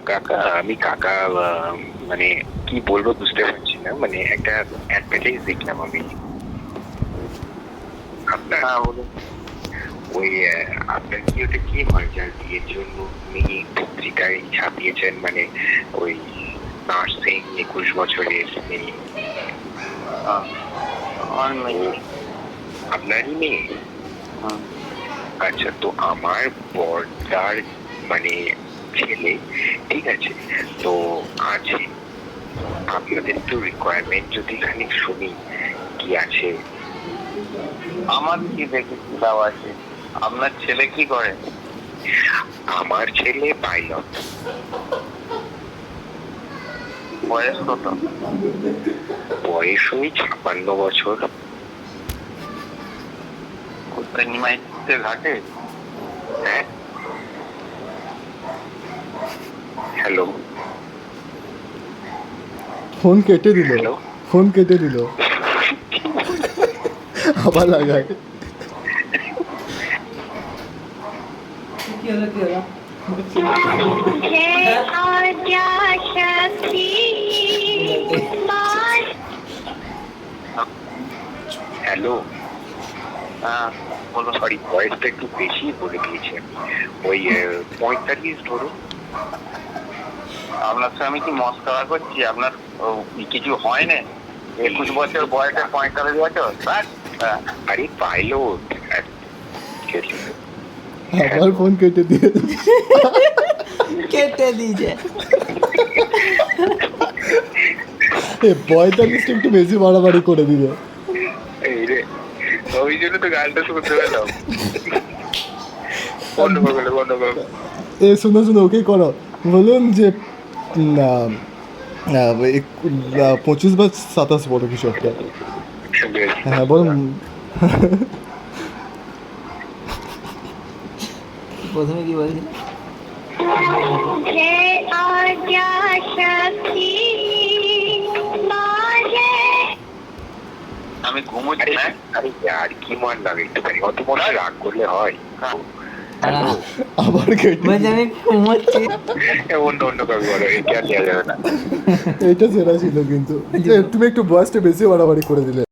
কাকা আমি কাকা মানে কি বলবো বুঝতে পারছি না, মানে একটা অ্যাডভার্টাইজ দেখলাম আমি আপনার। ওই আপনার কি ওটা কি হয় যার বিয়ের জন্য উনি পত্রিকায় ছাপিয়েছেন, মানে ওই নার্সিং 21 বছরের মেয়ে। আপনারই মেয়ে? আচ্ছা, তো আমার বড়দার মানে ছেলে, ঠিক আছে, তো আছে। আপনাদের একটু রিকোয়ারমেন্ট যদি খানিক শুনি কি আছে। আমার কি দেখে কি লাভ আছে? আপনার ছেলে কি করে? আমার ছেলে পাইলট। বয়স কত? বয়স ওই 56 বছর। কোথায় নিমাইতে ঘাটে? হ্যাঁ, হ্যালো। ফোন কেটে দিল, হ্যালো, ফোন কেটে দিল, আবার লাগায়। কি হলো কি হলো? হ্যালো। হ্যাঁ বলো। সরি, বয়সটা একটু বেশি বলে দিয়েছি আমি। ওই 45 ধরুন। আপনার সঙ্গে আমি কি মস্করা করছি? আপনার কিছু হয় না? 21 বছর বয়সে 45 বছর? হ্যাঁ। আরে পাইলট। আবার ফোন কেটে দিয়ে কেটে দিয়েছে। 45টা একটু বেশি বাড়াবাড়ি করে দিল। এই রে, ওই জন্য তো গানটা শুনতে পেলাম। বন্ধ করে বন্ধ করো। শুনো শুনো, ওকে করো, বলুন যে 25 বা 27 বড় কিছু একটা। হ্যাঁ বলুন। প্রথমে কি বলছিল? আমি ঘুমোচ্ছি না। আরে আর কি মান লাগে একটুখানি, অত মনে রাগ করলে হয়? আবার কেটে বলছে আমি ঘুমোচ্ছি। অন্য অন্য কাউকে বলো, এটা আর দেওয়া যাবে না। এইটা সেরা ছিল, কিন্তু তুমি একটু বয়সটা বেশি বাড়াবাড়ি করে দিলে।